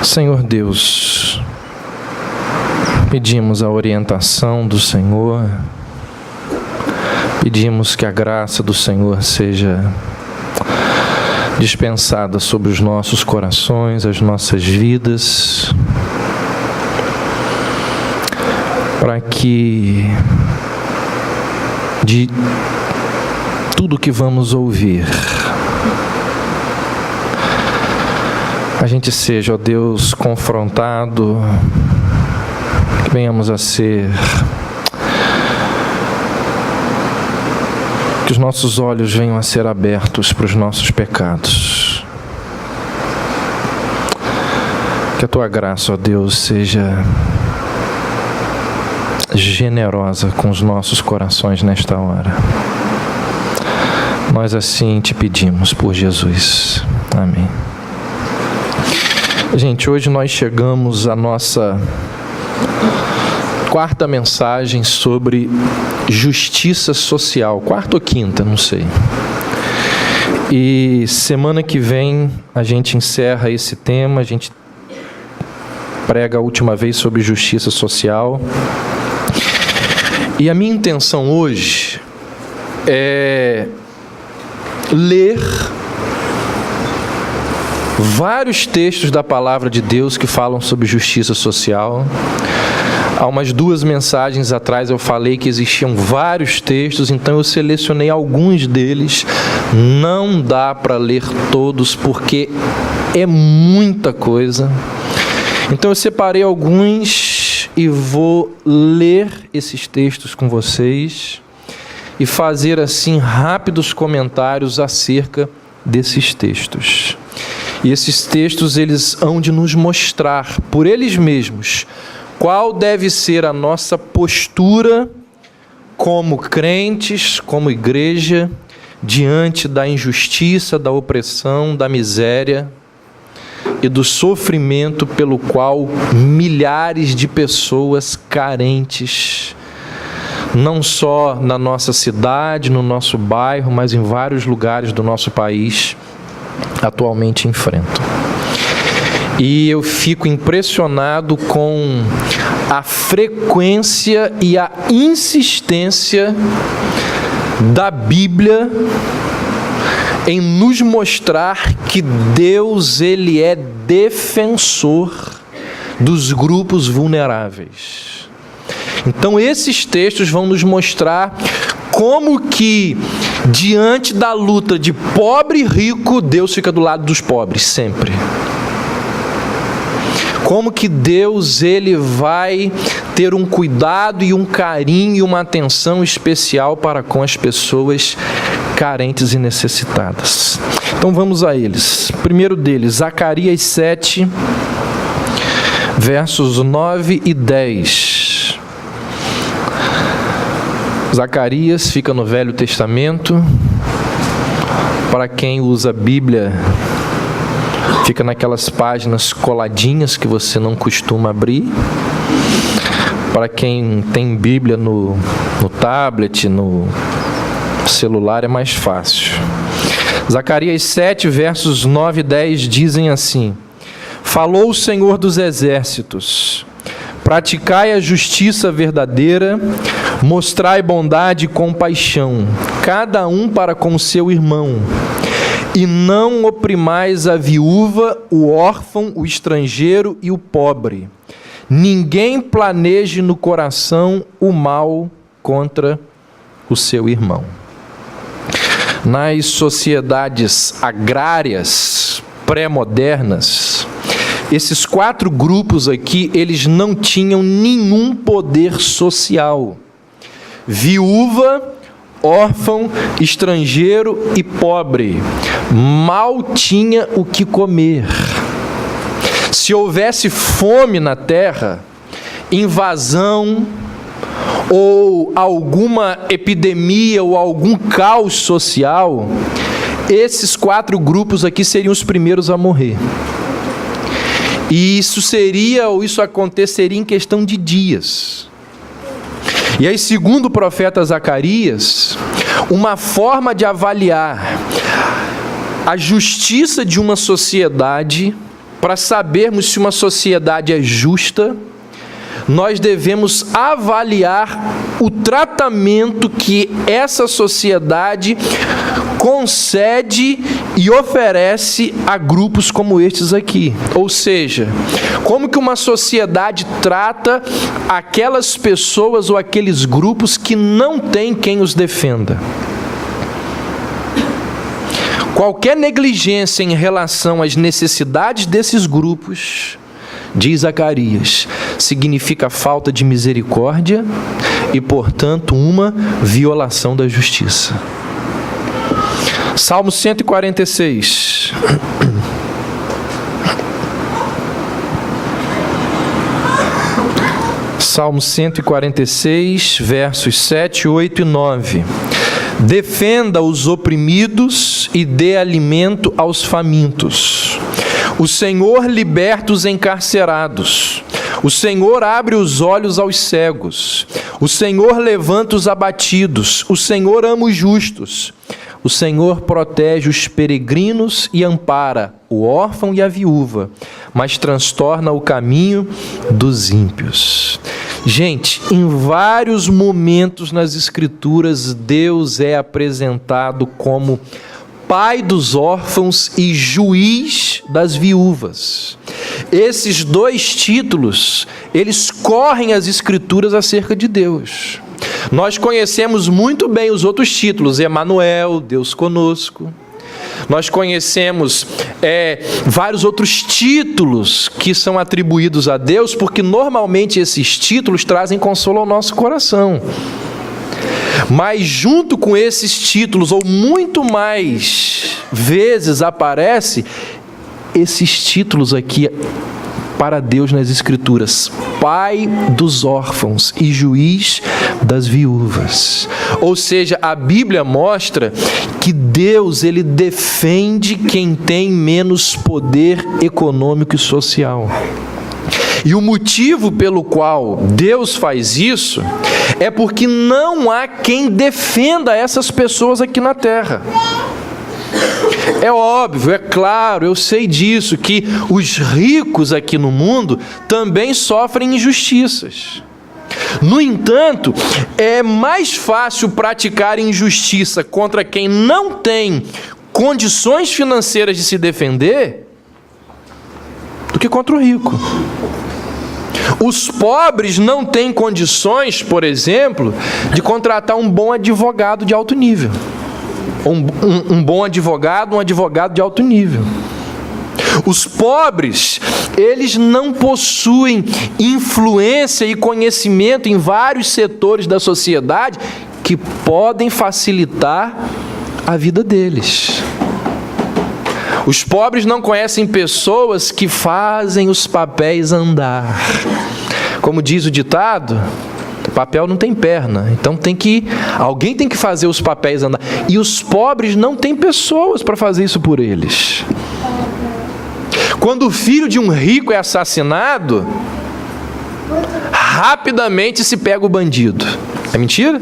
Senhor Deus, pedimos a orientação do Senhor, pedimos que a graça do Senhor seja dispensada sobre os nossos corações, as nossas vidas, para que de tudo que vamos ouvir, a gente seja, ó Deus, confrontado, que venhamos a ser, que os nossos olhos venham a ser abertos para os nossos pecados. Que a Tua graça, ó Deus, seja generosa com os nossos corações nesta hora. Nós assim te pedimos por Jesus. Amém. Gente, hoje nós chegamos à nossa quarta mensagem sobre justiça social. Quarta ou quinta, não sei. E semana que vem a gente encerra esse tema, a gente prega a última vez sobre justiça social. E a minha intenção hoje é ler vários textos da palavra de Deus que falam sobre justiça social. Há umas 2 mensagens atrás eu falei que existiam vários textos, então eu selecionei alguns deles. Não dá para ler todos porque é muita coisa. Então eu separei alguns e vou ler esses textos com vocês e fazer assim rápidos comentários acerca desses textos. E esses textos, eles hão de nos mostrar, por eles mesmos, qual deve ser a nossa postura como crentes, como igreja, diante da injustiça, da opressão, da miséria e do sofrimento pelo qual milhares de pessoas carentes, não só na nossa cidade, no nosso bairro, mas em vários lugares do nosso país, atualmente enfrentam. E eu fico impressionado com a frequência e a insistência da Bíblia em nos mostrar que Deus, Ele é defensor dos grupos vulneráveis. Então esses textos vão nos mostrar como que, diante da luta de pobre e rico, Deus fica do lado dos pobres, sempre. Como que Deus, Ele vai ter um cuidado e um carinho e uma atenção especial para com as pessoas carentes e necessitadas. Então vamos a eles. Primeiro deles, Zacarias 7, versos 9 e 10. Zacarias fica no Velho Testamento. Para quem usa a Bíblia, fica naquelas páginas coladinhas que você não costuma abrir. Para quem tem Bíblia no tablet, no celular, é mais fácil. Zacarias 7, versos 9 e 10 dizem assim: Falou o Senhor dos Exércitos, praticai a justiça verdadeira, mostrai bondade e compaixão, cada um para com o seu irmão, e não oprimais a viúva, o órfão, o estrangeiro e o pobre. Ninguém planeje no coração o mal contra o seu irmão. Nas sociedades agrárias pré-modernas, esses 4 grupos aqui, eles não tinham nenhum poder social. Viúva, órfão, estrangeiro e pobre mal tinha o que comer. Se houvesse fome na terra, invasão ou alguma epidemia ou algum caos social, esses 4 grupos aqui seriam os primeiros a morrer. E isso aconteceria em questão de dias. E aí, segundo o profeta Zacarias, uma forma de avaliar a justiça de uma sociedade para sabermos se uma sociedade é justa, nós devemos avaliar o tratamento que essa sociedade concede e oferece a grupos como estes aqui. Ou seja, como que uma sociedade trata aquelas pessoas ou aqueles grupos que não têm quem os defenda. Qualquer negligência em relação às necessidades desses grupos, diz Zacarias, significa falta de misericórdia e, portanto, uma violação da justiça. Salmo 146. Salmo 146, versos 7, 8 e 9. Defenda os oprimidos e dê alimento aos famintos. O Senhor liberta os encarcerados. O Senhor abre os olhos aos cegos. O Senhor levanta os abatidos. O Senhor ama os justos. O Senhor protege os peregrinos e ampara o órfão e a viúva, mas transtorna o caminho dos ímpios. Gente, em vários momentos nas Escrituras, Deus é apresentado como Pai dos órfãos e Juiz das viúvas. Esses dois títulos, eles correm as Escrituras acerca de Deus. Nós conhecemos muito bem os outros títulos, Emanuel, Deus conosco. Nós conhecemos vários outros títulos que são atribuídos a Deus, porque normalmente esses títulos trazem consolo ao nosso coração. Mas junto com esses títulos, ou muito mais vezes aparece esses títulos aqui para Deus nas Escrituras: Pai dos órfãos e Juiz das viúvas. Ou seja, a Bíblia mostra que Deus, ele defende quem tem menos poder econômico e social. E o motivo pelo qual Deus faz isso é porque não há quem defenda essas pessoas aqui na terra. É óbvio, é claro, eu sei disso, que os ricos aqui no mundo também sofrem injustiças. No entanto, é mais fácil praticar injustiça contra quem não tem condições financeiras de se defender do que contra o rico. Os pobres não têm condições, por exemplo, de contratar um bom advogado de alto nível. Um bom advogado, um advogado de alto nível. Os pobres, eles não possuem influência e conhecimento em vários setores da sociedade que podem facilitar a vida deles. Os pobres não conhecem pessoas que fazem os papéis andar. Como diz o ditado, papel não tem perna, então alguém tem que fazer os papéis andar. E os pobres não têm pessoas para fazer isso por eles. Quando o filho de um rico é assassinado, rapidamente se pega o bandido. É mentira?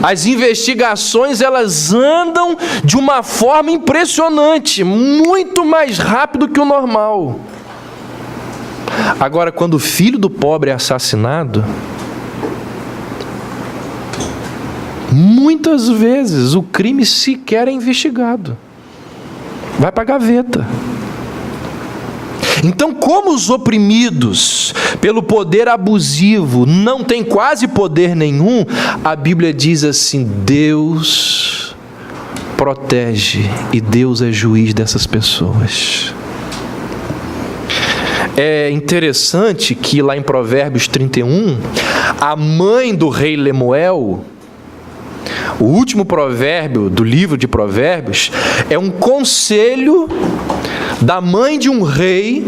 As investigações, elas andam de uma forma impressionante, muito mais rápido que o normal. Agora, quando o filho do pobre é assassinado, muitas vezes o crime sequer é investigado. Vai para a gaveta. Então, como os oprimidos pelo poder abusivo não têm quase poder nenhum, a Bíblia diz assim: Deus protege e Deus é juiz dessas pessoas. É interessante que lá em Provérbios 31, a mãe do rei Lemuel, o último provérbio do livro de Provérbios, é um conselho da mãe de um rei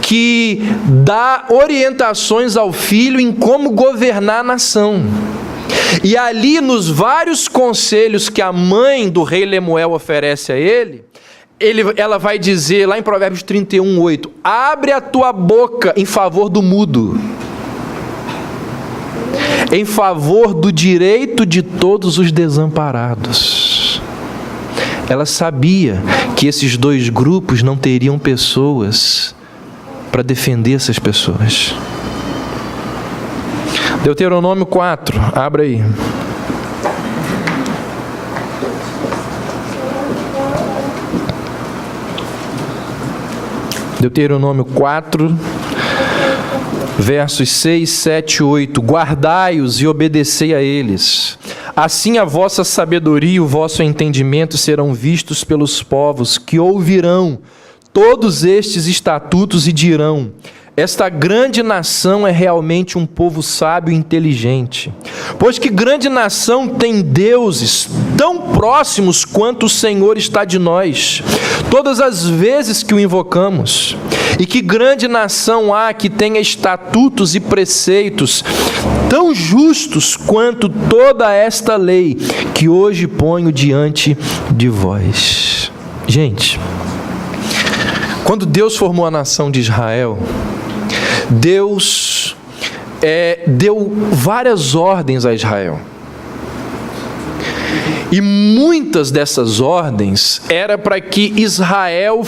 que dá orientações ao filho em como governar a nação. E ali, nos vários conselhos que a mãe do rei Lemuel oferece a ele, ela vai dizer lá em Provérbios 31, 8: abre a tua boca em favor do mudo, em favor do direito de todos os desamparados. ela sabia que esses dois grupos não teriam pessoas para defender essas pessoas. Deuteronômio 4, abra aí. Deuteronômio 4, versos 6, 7 e 8. Guardai-os e obedecei a eles. Assim a vossa sabedoria e o vosso entendimento serão vistos pelos povos, que ouvirão todos estes estatutos e dirão: esta grande nação é realmente um povo sábio e inteligente. Pois que grande nação tem deuses tão próximos quanto o Senhor está de nós, todas as vezes que o invocamos. E que grande nação há que tenha estatutos e preceitos tão justos quanto toda esta lei que hoje ponho diante de vós. Gente, quando Deus formou a nação de Israel, Deus deu várias ordens a Israel. E muitas dessas ordens era para que Israel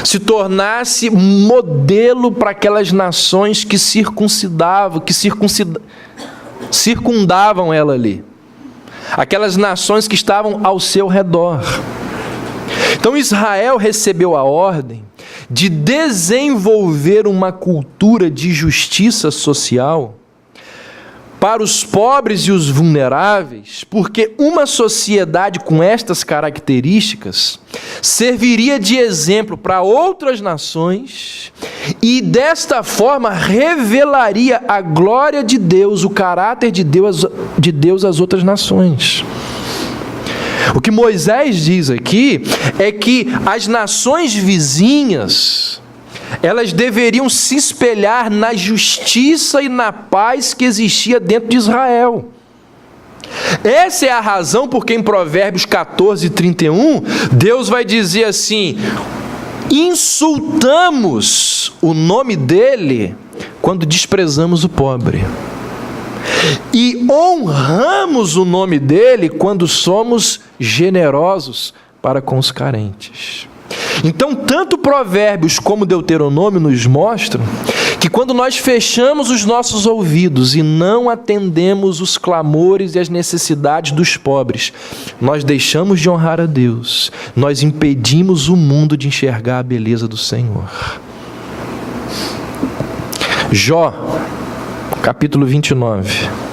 se tornasse modelo para aquelas nações que circundavam ela ali. Aquelas nações que estavam ao seu redor. Então Israel recebeu a ordem de desenvolver uma cultura de justiça social para os pobres e os vulneráveis, porque uma sociedade com estas características serviria de exemplo para outras nações e desta forma revelaria a glória de Deus, o caráter de Deus às outras nações. O que Moisés diz aqui é que as nações vizinhas, elas deveriam se espelhar na justiça e na paz que existia dentro de Israel. Essa é a razão porque em Provérbios 14, 31, Deus vai dizer assim: insultamos o nome dele quando desprezamos o pobre. E honramos o nome dele quando somos generosos para com os carentes. Então, tanto Provérbios como Deuteronômio nos mostram que quando nós fechamos os nossos ouvidos e não atendemos os clamores e as necessidades dos pobres, nós deixamos de honrar a Deus, nós impedimos o mundo de enxergar a beleza do Senhor. Jó, capítulo 29.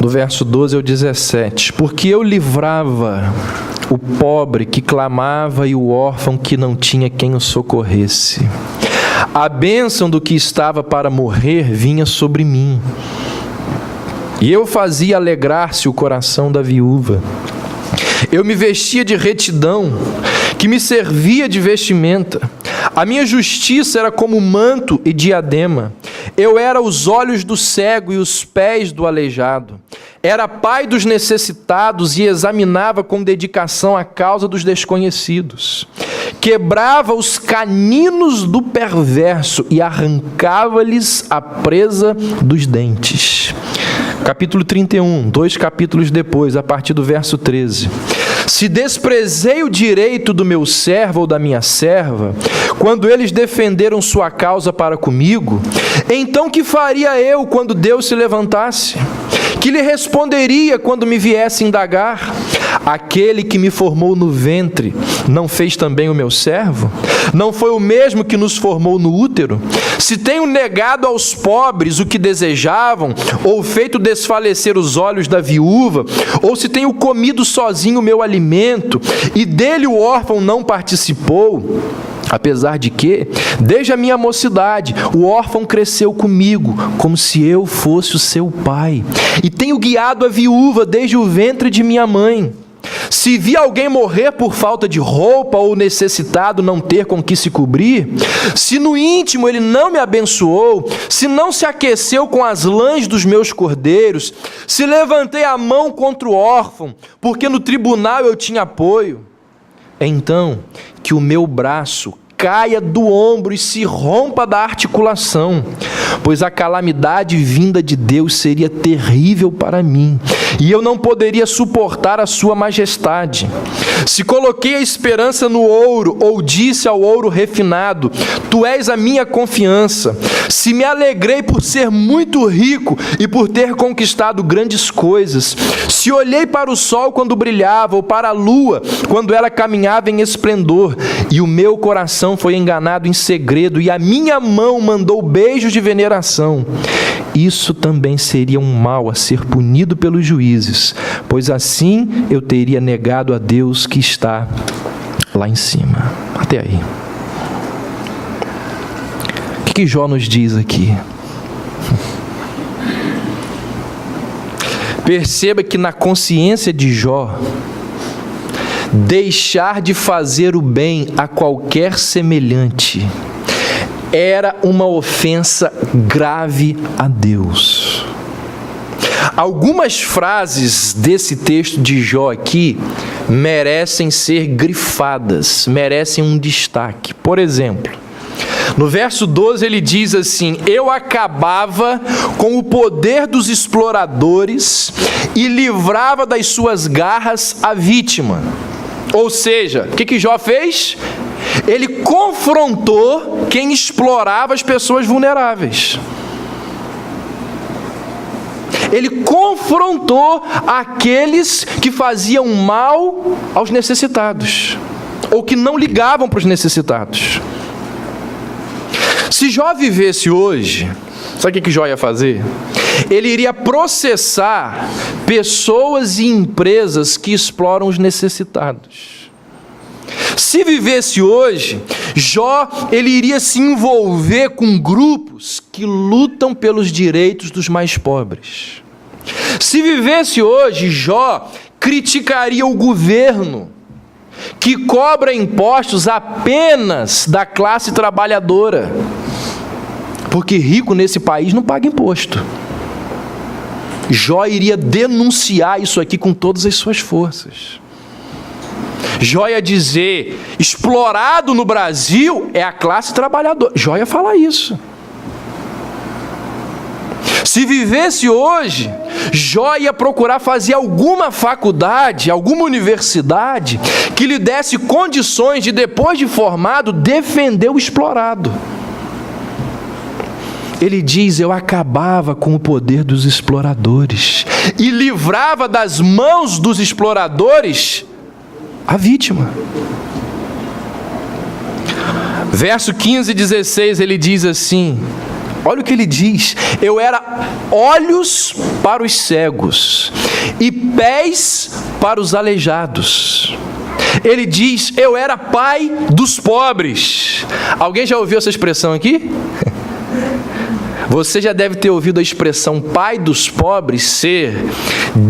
Do verso 12 ao 17. Porque eu livrava o pobre que clamava e o órfão que não tinha quem o socorresse. A bênção do que estava para morrer vinha sobre mim. E eu fazia alegrar-se o coração da viúva. Eu me vestia de retidão, que me servia de vestimenta. A minha justiça era como manto e diadema. Eu era os olhos do cego e os pés do aleijado. Era pai dos necessitados e examinava com dedicação a causa dos desconhecidos. Quebrava os caninos do perverso e arrancava-lhes a presa dos dentes. Capítulo 31, 2 capítulos depois, a partir do verso 13. Se desprezei o direito do meu servo ou da minha serva, quando eles defenderam sua causa para comigo, então que faria eu quando Deus se levantasse? Que lhe responderia quando me viesse indagar? Aquele que me formou no ventre, não fez também o meu servo? Não foi o mesmo que nos formou no útero? Se tenho negado aos pobres o que desejavam, ou feito desfalecer os olhos da viúva, ou se tenho comido sozinho o meu alimento, e dele o órfão não participou, apesar de que, desde a minha mocidade, o órfão cresceu comigo, como se eu fosse o seu pai, e tenho guiado a viúva desde o ventre de minha mãe. Se vi alguém morrer por falta de roupa ou necessitado não ter com que se cobrir, se no íntimo ele não me abençoou, se não se aqueceu com as lãs dos meus cordeiros, se levantei a mão contra o órfão, porque no tribunal eu tinha apoio, então que o meu braço caia do ombro e se rompa da articulação, pois a calamidade vinda de Deus seria terrível para mim, e eu não poderia suportar a sua majestade. Se coloquei a esperança no ouro, ou disse ao ouro refinado, tu és a minha confiança. Se me alegrei por ser muito rico e por ter conquistado grandes coisas, se olhei para o sol quando brilhava, ou para a lua quando ela caminhava em esplendor, e o meu coração foi enganado em segredo, e a minha mão mandou beijos de veneração, isso também seria um mal a ser punido pelos juízes, pois assim eu teria negado a Deus que está lá em cima. Até aí. O que Jó nos diz aqui? Perceba que na consciência de Jó, deixar de fazer o bem a qualquer semelhante era uma ofensa grave a Deus. Algumas frases desse texto de Jó aqui merecem ser grifadas, merecem um destaque. Por exemplo, no verso 12 ele diz assim: eu acabava com o poder dos exploradores e livrava das suas garras a vítima. Ou seja, o que Jó fez? Ele confrontou quem explorava as pessoas vulneráveis. Ele confrontou aqueles que faziam mal aos necessitados, ou que não ligavam para os necessitados. Se Jó vivesse hoje, sabe o que Jó ia fazer? Ele iria processar pessoas e empresas que exploram os necessitados. Se vivesse hoje, Jó, ele iria se envolver com grupos que lutam pelos direitos dos mais pobres. Se vivesse hoje, Jó criticaria o governo, que cobra impostos apenas da classe trabalhadora, porque rico nesse país não paga imposto. Jó iria denunciar isso aqui com todas as suas forças. Jó ia dizer: explorado no Brasil é a classe trabalhadora. Jó ia falar isso. Se vivesse hoje, Jó ia procurar fazer alguma faculdade, alguma universidade que lhe desse condições de, depois de formado, defender o explorado. Ele diz: eu acabava com o poder dos exploradores e livrava das mãos dos exploradores a vítima. Verso 15 e 16, ele diz assim, olha o que ele diz: eu era olhos para os cegos e pés para os aleijados. Ele diz: eu era pai dos pobres. Alguém já ouviu essa expressão aqui? Você já deve ter ouvido a expressão pai dos pobres ser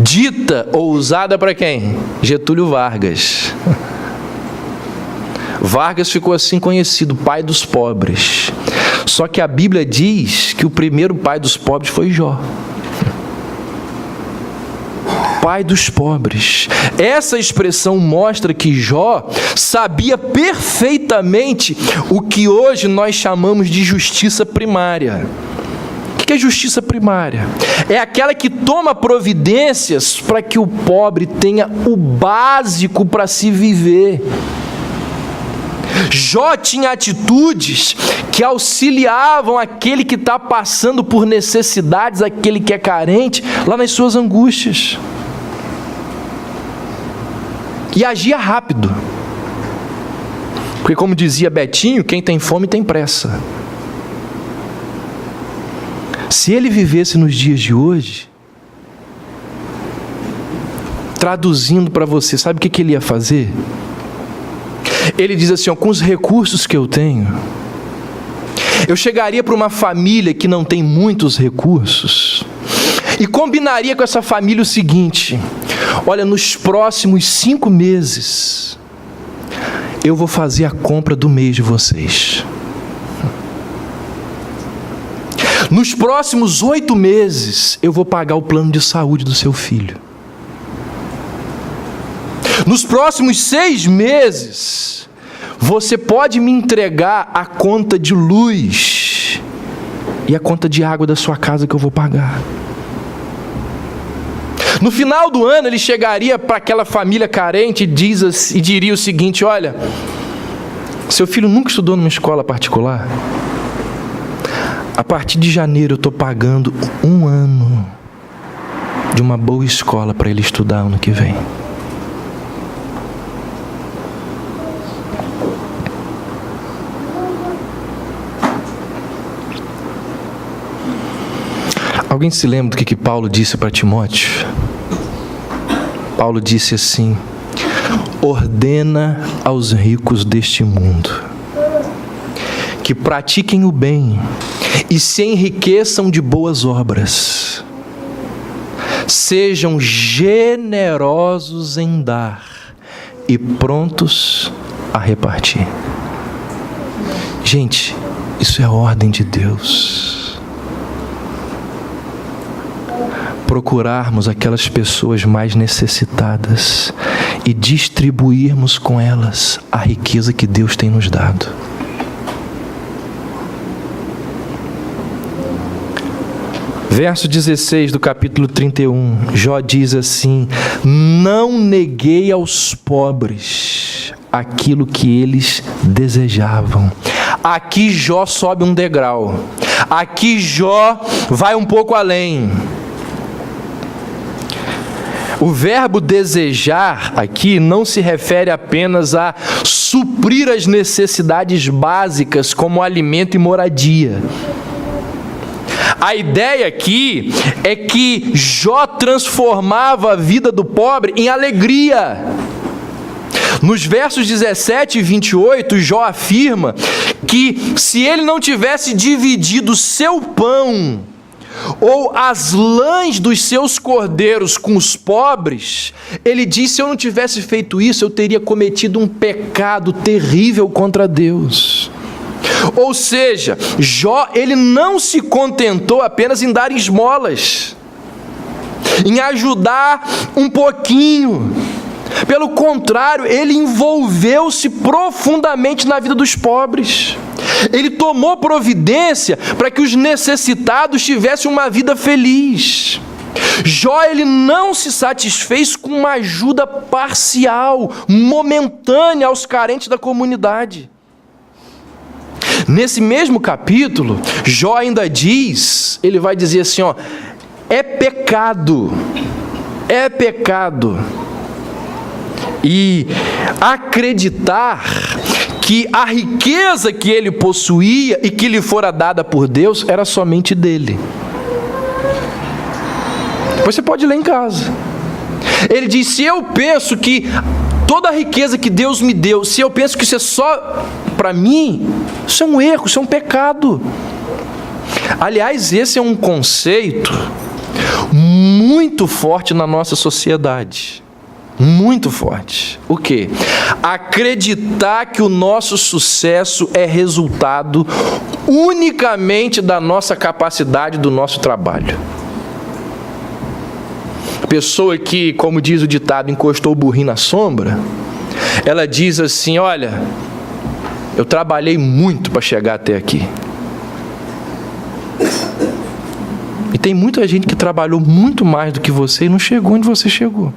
dita ou usada para quem? Getúlio Vargas. Vargas ficou assim conhecido, pai dos pobres. Só que a Bíblia diz que o primeiro pai dos pobres foi Jó. Pai dos pobres. Essa expressão mostra que Jó sabia perfeitamente o que hoje nós chamamos de justiça primária. O que é justiça primária? É aquela que toma providências para que o pobre tenha o básico para se viver. Jó tinha atitudes que auxiliavam aquele que está passando por necessidades, aquele que é carente, lá nas suas angústias. E agia rápido. Porque, como dizia Betinho, quem tem fome tem pressa. Se ele vivesse nos dias de hoje, traduzindo para você, sabe o que ele ia fazer? Ele diz assim, ó, com os recursos que eu tenho, eu chegaria para uma família que não tem muitos recursos e combinaria com essa família o seguinte: olha, nos próximos 5 meses, eu vou fazer a compra do mês de vocês. Nos próximos 8 meses, eu vou pagar o plano de saúde do seu filho. nos próximos 6 meses, você pode me entregar a conta de luz e a conta de água da sua casa que eu vou pagar. No final do ano, ele chegaria para aquela família carente e diria o seguinte: olha, seu filho nunca estudou numa escola particular? A partir de janeiro eu estou pagando 1 ano de uma boa escola para ele estudar ano que vem. Alguém se lembra do que Paulo disse para Timóteo? Paulo disse assim: ordena aos ricos deste mundo que pratiquem o bem e se enriqueçam de boas obras. Sejam generosos em dar e prontos a repartir. Gente, isso é a ordem de Deus. Procurarmos aquelas pessoas mais necessitadas e distribuirmos com elas a riqueza que Deus tem nos dado. Verso 16 do capítulo 31, Jó diz assim: não neguei aos pobres aquilo que eles desejavam. Aqui Jó sobe um degrau. Aqui Jó vai um pouco além. O verbo desejar aqui não se refere apenas a suprir as necessidades básicas como alimento e moradia. A ideia aqui é que Jó transformava a vida do pobre em alegria. Nos versos 17 e 28, Jó afirma que se ele não tivesse dividido o seu pão ou as lãs dos seus cordeiros com os pobres, ele diz: se eu não tivesse feito isso, eu teria cometido um pecado terrível contra Deus. Ou seja, Jó, ele não se contentou apenas em dar esmolas, em ajudar um pouquinho. Pelo contrário, ele envolveu-se profundamente na vida dos pobres. Ele tomou providência para que os necessitados tivessem uma vida feliz. Jó, ele não se satisfez com uma ajuda parcial, momentânea aos carentes da comunidade. Nesse mesmo capítulo, Jó ainda diz, ele vai dizer assim, é pecado, e acreditar que a riqueza que ele possuía e que lhe fora dada por Deus era somente dele. Depois você pode ler em casa. Ele diz: se eu penso que toda a riqueza que Deus me deu, se eu penso que isso é só para mim, isso é um erro, isso é um pecado. Aliás, esse é um conceito muito forte na nossa sociedade. Muito forte. O quê? Acreditar que o nosso sucesso é resultado unicamente da nossa capacidade, do nosso trabalho. A pessoa que, como diz o ditado, encostou o burrinho na sombra, ela diz assim: olha, eu trabalhei muito para chegar até aqui. E tem muita gente que trabalhou muito mais do que você e não chegou onde você chegou.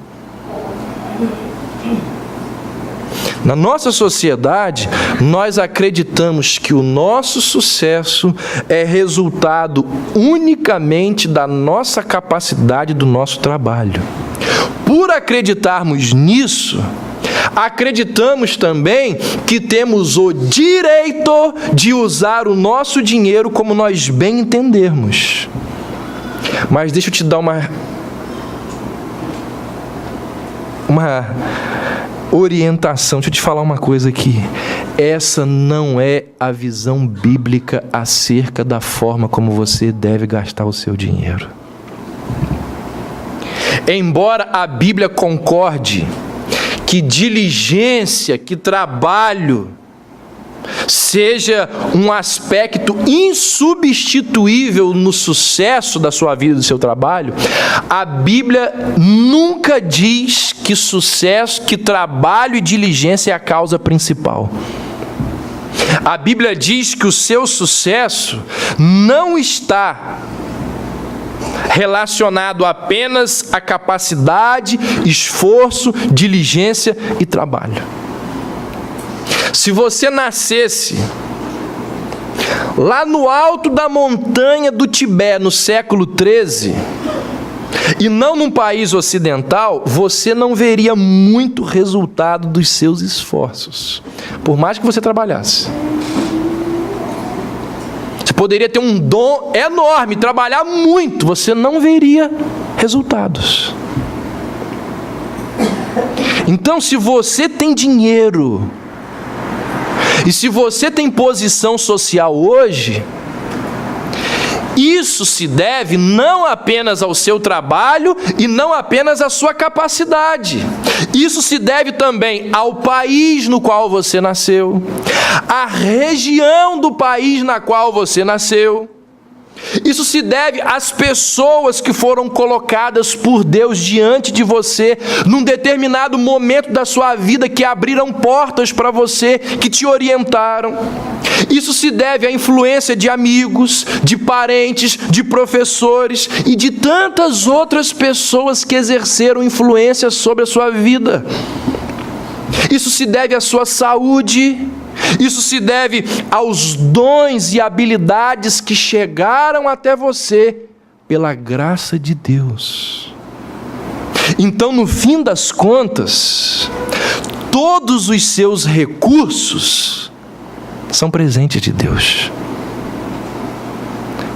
Na nossa sociedade, nós acreditamos que o nosso sucesso é resultado unicamente da nossa capacidade, do nosso trabalho. Por acreditarmos nisso, acreditamos também que temos o direito de usar o nosso dinheiro como nós bem entendermos. Mas deixa eu te dar uma orientação, deixa eu te falar uma coisa aqui. Essa não é a visão bíblica acerca da forma como você deve gastar o seu dinheiro. Embora a Bíblia concorde que diligência, que trabalho seja um aspecto insubstituível no sucesso da sua vida e do seu trabalho, a Bíblia nunca diz que sucesso, que trabalho e diligência é a causa principal. A Bíblia diz que o seu sucesso não está relacionado apenas à capacidade, esforço, diligência e trabalho. Se você nascesse lá no alto da montanha do Tibete, no século XIII, e não num país ocidental, você não veria muito resultado dos seus esforços, por mais que você trabalhasse. Você poderia ter um dom enorme, trabalhar muito, você não veria resultados. Então, se você tem dinheiro, e se você tem posição social hoje, isso se deve não apenas ao seu trabalho e não apenas à sua capacidade. Isso se deve também ao país no qual você nasceu, à região do país na qual você nasceu. Isso se deve às pessoas que foram colocadas por Deus diante de você num determinado momento da sua vida, que abriram portas para você, que te orientaram. Isso se deve à influência de amigos, de parentes, de professores e de tantas outras pessoas que exerceram influência sobre a sua vida. Isso se deve à sua saúde. Isso se deve aos dons e habilidades que chegaram até você pela graça de Deus. Então, no fim das contas, todos os seus recursos são presentes de Deus.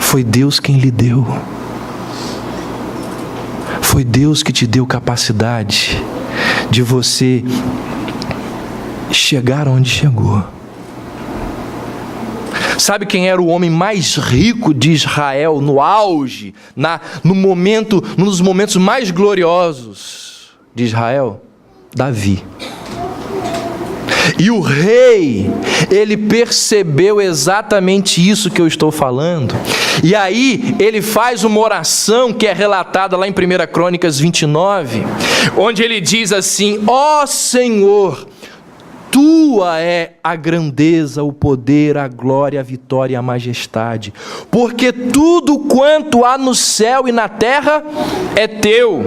Foi Deus quem lhe deu. Foi Deus que te deu capacidade de você chegar onde chegou. Sabe quem era o homem mais rico de Israel no auge, num dos momentos mais gloriosos de Israel? Davi. E o rei, ele percebeu exatamente isso que eu estou falando. E aí ele faz uma oração que é relatada lá em 1 Crônicas 29, onde ele diz assim: ó Senhor, tua é a grandeza, o poder, a glória, a vitória e a majestade, porque tudo quanto há no céu e na terra é teu.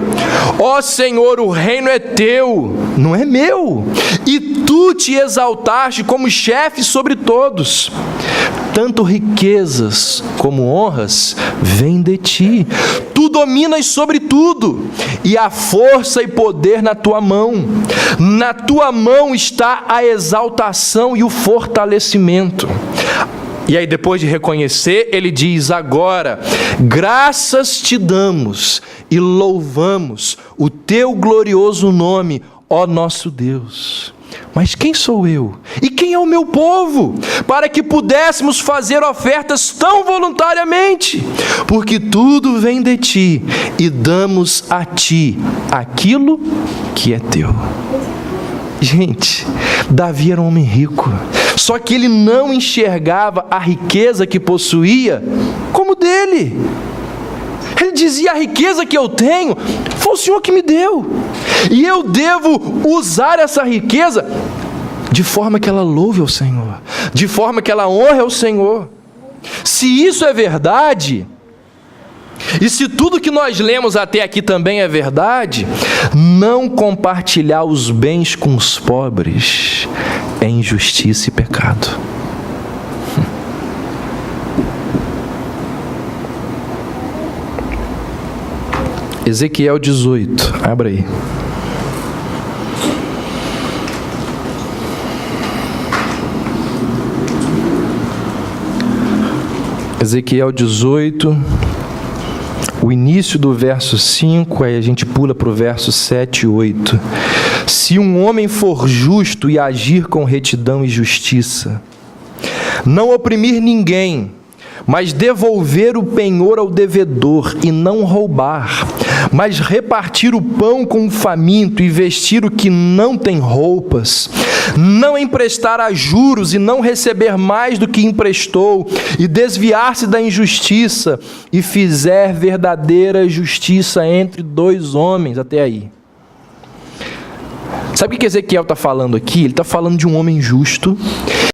Ó Senhor, o reino é teu, não é meu, e tu te exaltaste como chefe sobre todos. Tanto riquezas como honras vêm de ti. Tu dominas sobre tudo, e há força e poder na tua mão. Na tua mão está a exaltação e o fortalecimento. E aí, depois de reconhecer, ele diz: agora, graças te damos e louvamos o teu glorioso nome, ó nosso Deus. Mas quem sou eu? E quem é o meu povo? Para que pudéssemos fazer ofertas tão voluntariamente? Porque tudo vem de ti, e damos a ti aquilo que é teu. Gente, Davi era um homem rico, só que ele não enxergava a riqueza que possuía como dele. Ele dizia: a riqueza que eu tenho foi o Senhor que me deu, e eu devo usar essa riqueza de forma que ela louve ao Senhor, de forma que ela honre ao Senhor. Se isso é verdade, e se tudo que nós lemos até aqui também é verdade, não compartilhar os bens com os pobres é injustiça e pecado. Ezequiel 18, abra aí. Ezequiel 18, o início do verso 5, aí a gente pula para o verso 7 e 8. Se um homem for justo e agir com retidão e justiça, não oprimir ninguém, mas devolver o penhor ao devedor e não roubar, mas repartir o pão com o faminto e vestir o que não tem roupas, não emprestar a juros e não receber mais do que emprestou, e desviar-se da injustiça, e fizer verdadeira justiça entre dois homens. Até aí. Sabe o que Ezequiel está falando aqui? Ele está falando de um homem justo,